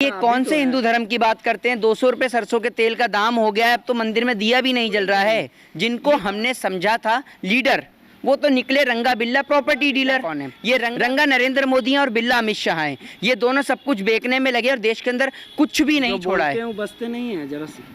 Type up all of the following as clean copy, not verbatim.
ये कौन से हिंदू धर्म की बात करते हैं? 200 रुपए सरसों के तेल का दाम हो गया है, अब तो मंदिर में दिया भी नहीं जल रहा है। जिनको हमने समझा था लीडर, वो तो निकले रंगा बिल्ला प्रॉपर्टी डीलर। कौन है ये? रंगा नरेंद्र मोदी हैं और बिल्ला अमित शाह हैं। ये दोनों सब कुछ बेचने में लगे और देश के अंदर कुछ भी नहीं छोड़ा है। वो बचते नहीं है जरा सी।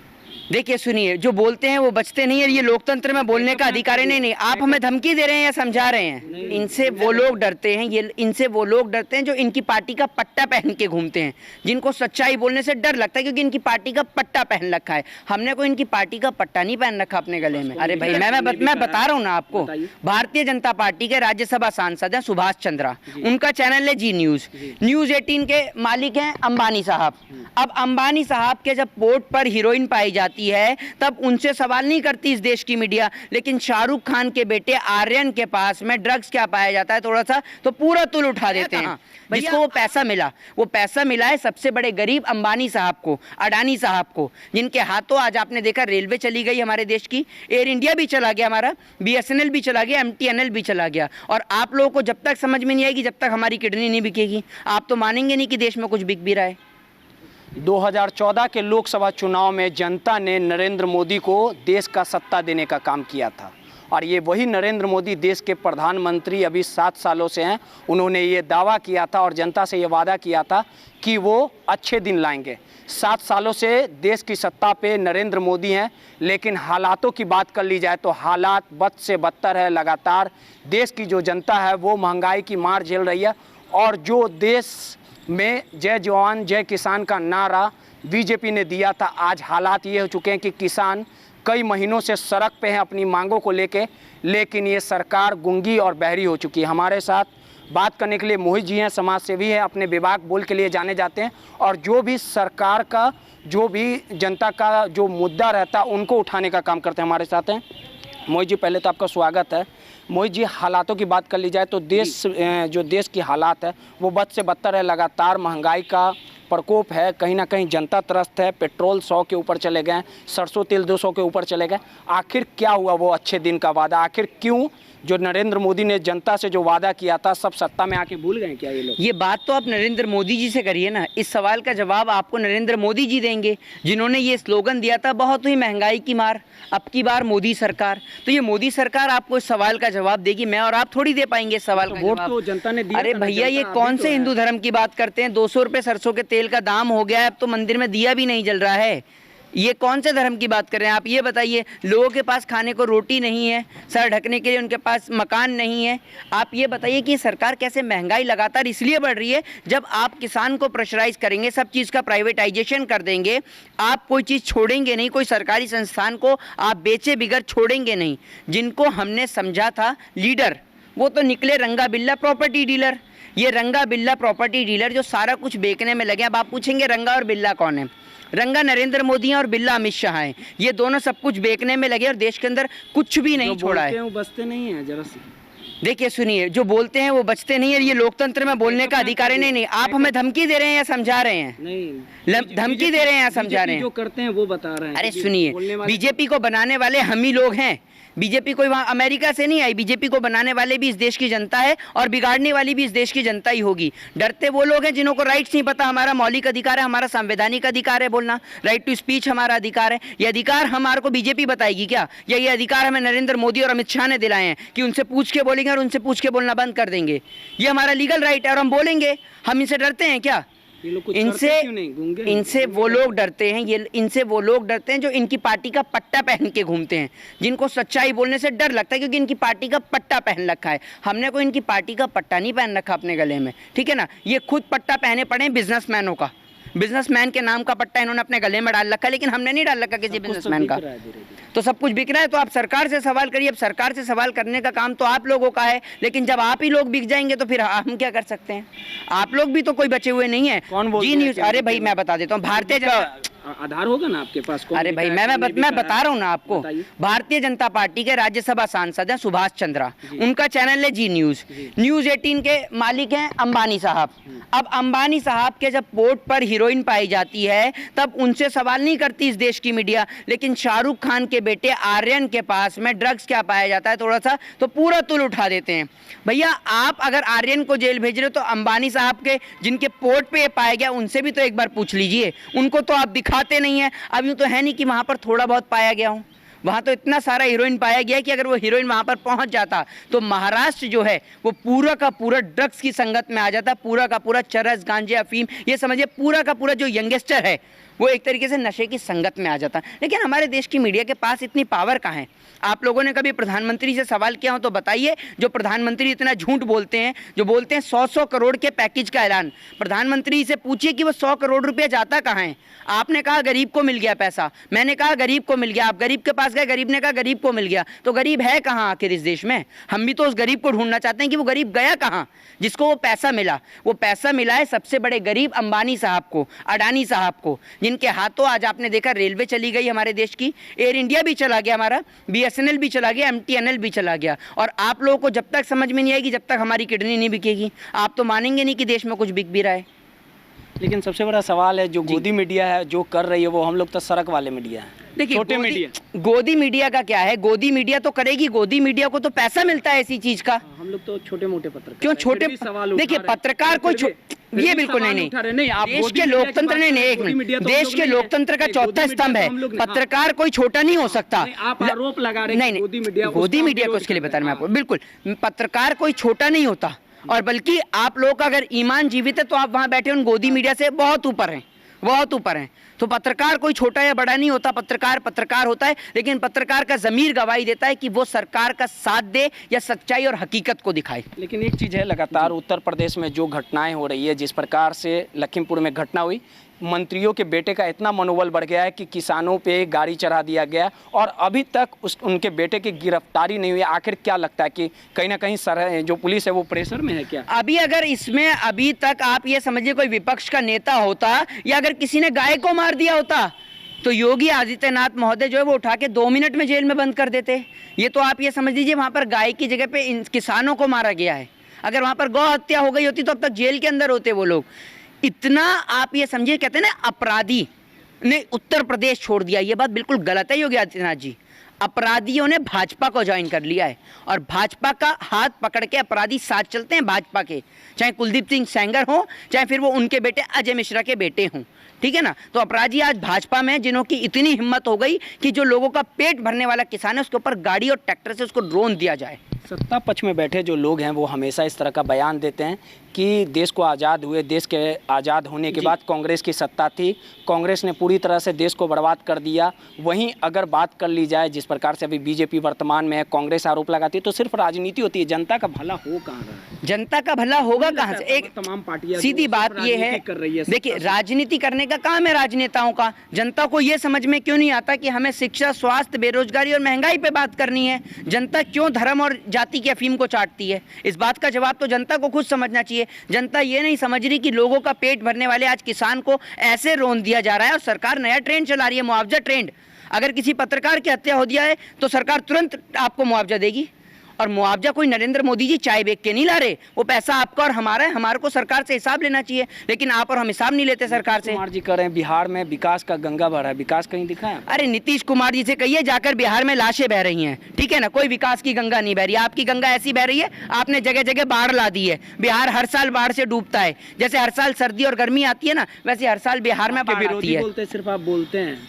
देखिए सुनिए, जो बोलते हैं वो बचते नहीं है। ये लोकतंत्र में बोलने का अधिकार है। नहीं, आप हमें धमकी दे रहे हैं या समझा रहे हैं? इनसे वो लोग डरते हैं, ये इनसे वो लोग डरते हैं जो इनकी पार्टी का पट्टा पहन के घूमते हैं, जिनको सच्चाई बोलने से डर लगता है क्योंकि इनकी पार्टी का पट्टा पहन रखा है। हमने कोई इनकी पार्टी का पट्टा नहीं पहन रखा अपने गले में। अरे भाई, मैं बता रहा हूँ ना आपको। भारतीय जनता पार्टी के राज्यसभा सांसद हैं सुभाष चंद्रा, उनका चैनल है जी न्यूज। न्यूज 18 के मालिक हैं अंबानी साहब। अब अंबानी साहब के जब पोर्ट पर हीरोइन पाई जाती है तब उनसे सवाल नहीं करती इस देश की मीडिया, लेकिन शाहरुख खान के बेटे आर्यन के पास में ड्रग्स क्या पाया जाता है थोड़ा सा तो पूरा तुल उठा देते हैं। जिसको वो पैसा मिला है सबसे बड़े गरीब अंबानी साहब को, अडानी साहब को, जिनके हाथों आज आपने देखा रेलवे चली गई हमारे देश की, एयर इंडिया भी चला गया हमारा, BSNL भी चला गया, MTNL भी चला गया। और आप लोगों को जब तक समझ में नहीं आएगी, जब तक हमारी किडनी नहीं बिकेगी, आप तो मानेंगे नहीं कि देश में कुछ बिक भी रहा है। 2014 के लोकसभा चुनाव में जनता ने नरेंद्र मोदी को देश का सत्ता देने का काम किया था और ये वही नरेंद्र मोदी देश के प्रधानमंत्री अभी 7 सालों से हैं। उन्होंने ये दावा किया था और जनता से ये वादा किया था कि वो अच्छे दिन लाएंगे। 7 सालों से देश की सत्ता पे नरेंद्र मोदी हैं, लेकिन हालातों की बात कर ली जाए तो हालात बद से बदतर है। लगातार देश की जो जनता है वो महंगाई की मार झेल रही है और जो देश में जय जवान जय किसान का नारा बीजेपी ने दिया था, आज हालात ये हो चुके हैं कि किसान कई महीनों से सड़क पे हैं अपनी मांगों को लेके, लेकिन ये सरकार गूंगी और बहरी हो चुकी है। हमारे साथ बात करने के लिए मोहित जी हैं, समाज सेवी हैं, अपने विभाग बोल के लिए जाने जाते हैं और जो भी सरकार का, जो भी जनता का जो मुद्दा रहता है उनको उठाने का काम करते हैं। हमारे साथ हैं मोहित जी, पहले तो आपका स्वागत है। मोहित जी, हालातों की बात कर ली जाए तो देश की हालात है वो बद से बदतर है। लगातार महंगाई का प्रकोप है, कहीं ना कहीं जनता त्रस्त है। पेट्रोल 100 के ऊपर चले गए, सरसों तेल 200 के ऊपर चले गए। आखिर क्या हुआ वो अच्छे दिन का वादा? आखिर क्यों जो नरेंद्र मोदी ने जनता से जो वादा किया था सब सत्ता में आके भूल गए क्या ये लोग? ये बात तो आप नरेंद्र मोदी जी से करिए ना। इस सवाल का जवाब आपको नरेंद्र मोदी जी देंगे, जिन्होंने ये स्लोगन दिया था बहुत ही महंगाई की मार, अब की बार मोदी सरकार। तो ये मोदी सरकार आपको इस सवाल का जवाब देगी, मैं और आप थोड़ी दे पाएंगे इस सवाल का वोट जवाब। तो जनता ने दिया। अरे भैया, ये कौन से हिंदू धर्म की बात करते हैं? 200 रुपए सरसों के तेल का दाम हो गया है, अब तो मंदिर में दिया भी नहीं जल रहा है। ये कौन से धर्म की बात कर रहे हैं आप? ये बताइए। लोगों के पास खाने को रोटी नहीं है, सर ढकने के लिए उनके पास मकान नहीं है। आप ये बताइए कि सरकार कैसे महंगाई लगातार इसलिए बढ़ रही है, जब आप किसान को प्रेशराइज करेंगे, सब चीज़ का प्राइवेटाइजेशन कर देंगे, आप कोई चीज़ छोड़ेंगे नहीं, कोई सरकारी संस्थान को आप बेचे बिगर छोड़ेंगे नहीं। जिनको हमने समझा था लीडर, वो तो निकले रंगा बिल्ला प्रॉपर्टी डीलर। ये रंगा बिल्ला प्रॉपर्टी डीलर जो सारा कुछ बेचने में लगे। अब आप पूछेंगे रंगा और बिल्ला कौन है? रंगा नरेंद्र मोदी हैं और बिल्ला अमित शाह हैं। ये दोनों सब कुछ बेचने में लगे और देश के अंदर कुछ भी नहीं छोड़ा है। वो बचते नहीं है जरा सी। देखिए सुनिए, जो बोलते हैं वो बचते नहीं है। ये लोकतंत्र में बोलने का अधिकार है। नहीं, आप हमें धमकी दे रहे हैं या समझा रहे हैं? नहीं, धमकी दे रहे हैं या समझा रहे हैं? जो करते हैं वो बता रहे हैं। अरे सुनिए, बीजेपी को बनाने वाले हम ही लोग हैं। बीजेपी कोई वहाँ अमेरिका से नहीं आई। बीजेपी को बनाने वाले भी इस देश की जनता है और बिगाड़ने वाली भी इस देश की जनता ही होगी। डरते वो लोग हैं जिन्हों को राइट्स नहीं पता। हमारा मौलिक अधिकार है, हमारा संवैधानिक अधिकार है बोलना, राइट टू स्पीच हमारा अधिकार है। ये अधिकार हमारे को बीजेपी बताएगी क्या? या ये अधिकार हमें नरेंद्र मोदी और अमित शाह ने दिलाए हैं कि उनसे पूछ के बोलेंगे और उनसे पूछ के बोलना बंद कर देंगे? ये हमारा लीगल राइट है और हम बोलेंगे। हम इनसे डरते हैं क्या? इनसे वो लोग डरते हैं, इनसे वो लोग डरते हैं जो इनकी पार्टी का पट्टा पहन के घूमते हैं, जिनको सच्चाई बोलने से डर लगता है क्योंकि इनकी पार्टी का पट्टा पहन रखा है। हमने कोई इनकी पार्टी का पट्टा नहीं पहन रखा अपने गले में, ठीक है ना। ये खुद पट्टा पहने पड़े बिजनेसमैनों का। बिजनेसमैन के नाम का पट्टा इन्होंने अपने गले में डाल रखा, लेकिन हमने नहीं डाल रखा किसी बिजनेसमैन का। तो सब कुछ बिक रहा है तो आप सरकार से सवाल करिए। अब सरकार से सवाल करने का काम तो आप लोगों का है, लेकिन जब आप ही लोग बिक जाएंगे तो फिर हम क्या कर सकते हैं? आप लोग भी तो कोई बचे हुए नहीं है। जी न्यूज, अरे भाई मैं बता देता हूँ, आधार होगा ना आपके पास? अरे भाई मैं बता रहा हूँ ना आपको, भारतीय जनता पार्टी के राज्यसभा सांसद हैं सुभाष चंद्रा, उनका चैनल है जी न्यूज, न्यूज 18 के मालिक हैं अंबानी साहब। अब अंबानी साहब के जब पोर्ट पर हीरोइन पाई जाती है तब उनसे सवाल नहीं करती इस देश की मीडिया, लेकिन शाहरुख खान के बेटे आर्यन के पास में ड्रग्स क्या पाया जाता है थोड़ा सा तो पूरा तुल उठा देते हैं। भैया आप अगर आर्यन को जेल भेज रहे हो तो अंबानी साहब के जिनके पोर्ट पे पाया गया उनसे भी तो एक बार पूछ लीजिए, उनको तो आप दिखाते नहीं है। अब यूँ तो है नहीं कि वहाँ पर थोड़ा बहुत पाया गया हो, वहाँ तो इतना सारा हीरोइन पाया गया है कि अगर वो हीरोइन वहाँ पर पहुँच जाता तो महाराष्ट्र जो है वो पूरा का पूरा ड्रग्स की संगत में आ जाता, पूरा का पूरा चरस गांजे अफीम ये समझिए पूरा का पूरा जो यंगस्टर है वो एक तरीके से नशे की संगत में आ जाता। लेकिन हमारे देश की मीडिया के पास इतनी पावर कहाँ है? आप लोगों ने कभी प्रधानमंत्री से सवाल किया हो तो बताइए, जो प्रधानमंत्री इतना झूठ बोलते हैं, जो बोलते हैं 100 करोड़ के पैकेज का ऐलान, प्रधानमंत्री से पूछिए कि वो 100 करोड़ रुपया जाता कहाँ है। आपने कहा गरीब को मिल गया पैसा, मैंने कहा गरीब को मिल गया, आप गरीब के पास गए, गरीब ने कहा गरीब को मिल गया, तो गरीब है कहाँ आखिर इस देश में? हम भी तो उस गरीब को ढूंढना चाहते हैं कि वो गरीब गया कहाँ जिसको वो पैसा मिला। वो पैसा मिला है सबसे बड़े गरीब अंबानी साहब को, अडानी साहब को, जिनके हाथों आज आपने देखा रेलवे चली गई हमारे देश की, एयर इंडिया भी चला गया हमारा, BSNL भी चला गया, MTNL भी चला गया। और आप लोगों को जब तक समझ में नहीं आएगी, जब तक हमारी किडनी नहीं बिकेगी, आप तो मानेंगे नहीं कि देश में कुछ बिक भी रहा है। लेकिन सबसे बड़ा सवाल है जो गोदी मीडिया है जो कर रही है वो हम लोग तो सड़क वाले मीडिया है। देखिए छोटे मीडिया, गोदी मीडिया का क्या है? गोदी मीडिया तो करेगी, गोदी मीडिया को तो पैसा मिलता है इसी चीज का। हम लोग तो छोटे मोटे पत्रकार। क्यों छोटे? देखिए पत्रकार कोई ये बिल्कुल नहीं, देश के लोकतंत्र ने एक मिनट, देश के लोकतंत्र का चौथा स्तंभ है, पत्रकार कोई छोटा नहीं हो सकता। आप आरोप लगा रहे हैं नहीं, गोदी मीडिया को इसके लिए बता रहा मैं आपको, बिल्कुल पत्रकार कोई छोटा नहीं होता, और बल्कि आप लोग का अगर ईमान जीवित है तो आप वहां बैठे उन गोदी मीडिया से बहुत ऊपर हैं, बहुत ऊपर हैं। तो पत्रकार कोई छोटा या बड़ा नहीं होता, पत्रकार पत्रकार होता है, लेकिन पत्रकार का ज़मीर गवाही देता है कि वो सरकार का साथ दे या सच्चाई और हकीकत को दिखाए। लेकिन एक चीज़ है, लगातार उत्तर प्रदेश में जो घटनाएं हो रही है, जिस प्रकार से लखीमपुर में घटना हुई, मंत्रियों के बेटे का इतना मनोबल बढ़ गया है कि किसानों पे गाड़ी चढ़ा दिया गया और अभी तक उनके बेटे की गिरफ्तारी नहीं हुई। आखिर क्या लगता है कि कहीं ना कहीं जो पुलिस है वो प्रेशर में है क्या? अभी अगर इसमें अभी तक आप ये समझिए कोई विपक्ष का नेता होता या अगर किसी ने गाय को मार दिया होता तो योगी आदित्यनाथ महोदय जो है वो उठा के 2 मिनट में जेल में बंद कर देते। ये तो आप ये समझ लीजिए वहाँ पर गाय की जगह पे इन किसानों को मारा गया है। अगर वहाँ पर गौ हत्या हो गई होती तो अब तक जेल के अंदर होते वो लोग। इतना आप ये समझिए, कहते हैं ना अपराधी ने उत्तर प्रदेश छोड़ दिया, ये बात बिल्कुल गलत है योगी आदित्यनाथ जी। अपराधियों ने भाजपा को ज्वाइन कर लिया है और भाजपा का हाथ पकड़ के अपराधी साथ चलते हैं भाजपा के, चाहे कुलदीप सिंह सेंगर हो चाहे फिर वो उनके बेटे अजय मिश्रा के बेटे हों, ठीक है ना। तो अपराधी आज भाजपा में, जिन्हों की इतनी हिम्मत हो गई कि जो लोगों का पेट भरने वाला किसान है उसके ऊपर गाड़ी और ट्रैक्टर से उसको ड्रोन दिया जाए। सत्ता पक्ष में बैठे जो लोग हैं वो हमेशा इस तरह का बयान देते हैं कि देश को आज़ाद हुए, देश के आज़ाद होने के बाद कांग्रेस की सत्ता थी, कांग्रेस ने पूरी तरह से देश को बर्बाद कर दिया। वहीं अगर बात कर ली जाए जिस प्रकार से अभी बीजेपी वर्तमान में है, कांग्रेस आरोप लगाती है, तो सिर्फ राजनीति होती है, जनता का भला हो कहाँ रहा है? जनता का भला होगा कहाँ से? एक तमाम पार्टियां सीधी बात ये है, देखिए राजनीति करने का काम है राजनेताओं का। जनता को ये समझ में क्यों नहीं आता कि हमें शिक्षा, स्वास्थ्य, बेरोजगारी और महंगाई पे बात करनी है? जनता क्यों धर्म और जाति की अफीम को चाटती है? इस बात का जवाब तो जनता को खुद समझना चाहिए। जनता ये नहीं समझ रही कि लोगों का पेट भरने वाले आज किसान को ऐसे रोन दिया जा रहा है और सरकार नया ट्रेंड चला रही है, मुआवजा ट्रेंड। अगर किसी पत्रकार की हत्या हो दिया है तो सरकार तुरंत आपको मुआवजा देगी, और मुआवजा कोई नरेंद्र मोदी जी चाय बेच के नहीं ला रहे, वो पैसा आपका और हमारा है, हमारे को सरकार से हिसाब लेना चाहिए, लेकिन आप और हम हिसाब नहीं लेते सरकार से। कुमार जी कह रहे हैं बिहार में विकास का गंगा बह रहा है, विकास कहीं दिखा है? अरे नीतीश कुमार जी से कहिए जाकर बिहार में लाशें बह रही हैं, ठीक है ना, कोई विकास की गंगा नहीं बह रही। आपकी गंगा ऐसी बह रही है, आपने जगह जगह बाढ़ ला दी है, बिहार हर साल बाढ़ से डूबता है। जैसे हर साल सर्दी और गर्मी आती है ना, वैसे हर साल बिहार में बाढ़ आती है। बोलते सिर्फ आप बोलते हैं,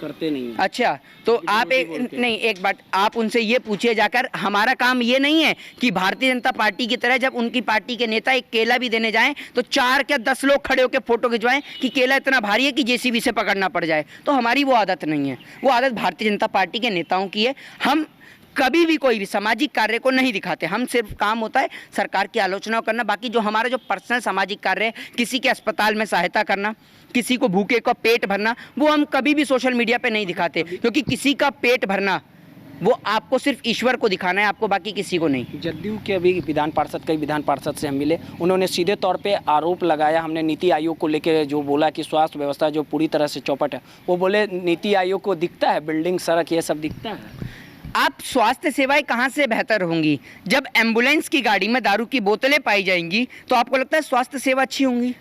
करते नहीं। अच्छा, तो आप एक बात आप उनसे ये पूछिए जाकर, हमारा काम ये नहीं है कि भारतीय जनता पार्टी की तरह जब उनकी पार्टी के नेता एक केला भी देने जाएं तो 4 या 10 लोग खड़े होकर फोटो खिंचवाएं कि केला इतना भारी है कि जेसीबी से पकड़ना पड़ जाए। तो हमारी वो आदत नहीं है, वो आदत भारतीय जनता पार्टी के नेताओं की है। हम कभी भी कोई भी सामाजिक कार्य को नहीं दिखाते, हम सिर्फ काम होता है सरकार की आलोचना करना। बाकी जो हमारा जो पर्सनल सामाजिक कार्य है, किसी के अस्पताल में सहायता करना, किसी को भूखे का पेट भरना, वो हम कभी भी सोशल मीडिया पे नहीं दिखाते, क्योंकि किसी का पेट भरना वो आपको सिर्फ ईश्वर को दिखाना है, आपको बाकी किसी को नहीं। जदयू के अभी कई विधान पार्षद से हम मिले, उन्होंने सीधे तौर पे आरोप लगाया, हमने नीति आयोग को लेकर जो बोला कि स्वास्थ्य व्यवस्था जो पूरी तरह से चौपट है, वो बोले नीति आयोग को दिखता है बिल्डिंग सड़क ये सब दिखता है। आप स्वास्थ्य सेवाएं कहाँ से बेहतर होंगी? जब एम्बुलेंस की गाड़ी में दारू की बोतलें पाई जाएंगी तो आपको लगता है स्वास्थ्य सेवा अच्छी होंगी?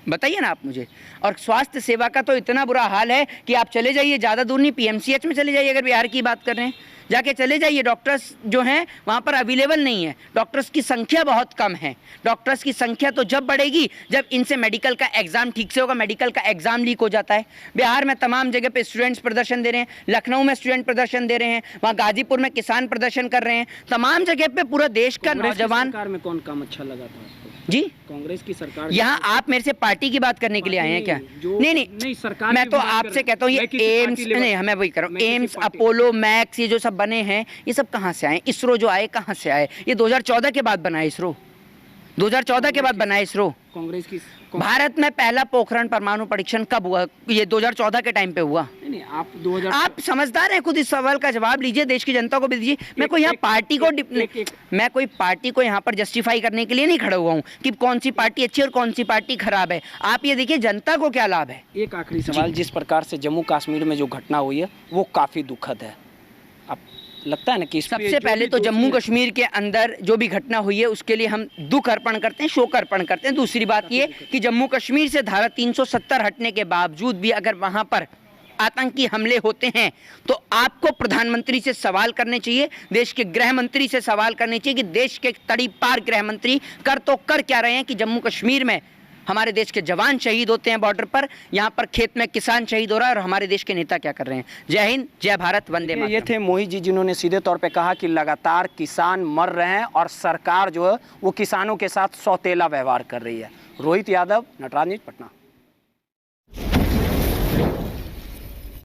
बताइए ना आप मुझे। और स्वास्थ्य सेवा का तो इतना बुरा हाल है कि आप चले जाइए, ज़्यादा दूर नहीं, पीएमसीएच में चले जाइए, अगर बिहार की बात कर रहे हैं, जाके चले जाइए, डॉक्टर्स जो हैं वहाँ पर अवेलेबल नहीं है, डॉक्टर्स की संख्या बहुत कम है। डॉक्टर्स की संख्या तो जब बढ़ेगी जब इनसे मेडिकल का एग्ज़ाम ठीक से होगा। मेडिकल का एग्ज़ाम लीक हो जाता है। बिहार में तमाम जगह पे स्टूडेंट्स प्रदर्शन दे रहे हैं, लखनऊ में स्टूडेंट प्रदर्शन दे रहे हैं, वहाँ गाजीपुर में किसान प्रदर्शन कर रहे हैं, तमाम जगह पे पूरा देश का नौजवान। सरकार में कौन काम अच्छा लगा था आपको? जी, कांग्रेस की सरकार। यहाँ आप मेरे से पार्टी की बात करने के लिए आए हैं क्या? नहीं, सरकार मैं तो आपसे कहता हूँ ये एम्स नहीं, हमें वही कर रहा हूँ, एम्स, अपोलो, मैक्स, ये जो सब बने हैं ये सब कहाँ से आए? इसरो जो आए कहाँ से आए? ये 2014 के बाद बना है इसरो, 2014 के बाद बना है इसरो। कांग्रेस की भारत में पहला पोखरण परमाणु परीक्षण कब हुआ? ये 2014 के टाइम पे हुआ। नहीं, आप समझदार हैं, खुद इस सवाल का जवाब लीजिए, देश की जनता को भी दीजिए। मैं कोई यहाँ पार्टी को मैं कोई पार्टी को यहाँ पर जस्टिफाई करने के लिए नहीं खड़ा हुआ हूँ कि कौन सी पार्टी अच्छी और कौन सी पार्टी खराब है। आप ये देखिए जनता को क्या लाभ है। एक आखिरी सवाल, जिस प्रकार से जम्मू कश्मीर में जो घटना हुई है वो काफी दुखद है, आप लगता है ना कि सबसे पहले तो जम्मू कश्मीर के अंदर जो भी घटना हुई है उसके लिए हम दुख अर्पण करते हैं, शोक अर्पण करते हैं। दूसरी बात ये कि जम्मू कश्मीर से धारा 370 हटने के बावजूद भी अगर वहां पर आतंकी हमले होते हैं तो आपको प्रधानमंत्री से सवाल करने चाहिए, देश के गृह मंत्री से सवाल करने चाहिए कि देश के तड़ीपार गृह मंत्री कर क्या रहे हैं कि जम्मू कश्मीर में हमारे देश के जवान शहीद होते हैं बॉर्डर पर, यहाँ पर खेत में किसान शहीद हो रहा है, और हमारे देश के नेता क्या कर रहे हैं। जय हिंद, जय भारत, वंदे मातरम। ये थे मोहित जी जिन्होंने सीधे तौर पे कहा कि लगातार किसान मर रहे हैं और सरकार जो है वो किसानों के साथ सौतेला व्यवहार कर रही है। रोहित यादव, नटराज न्यूज़, पटना।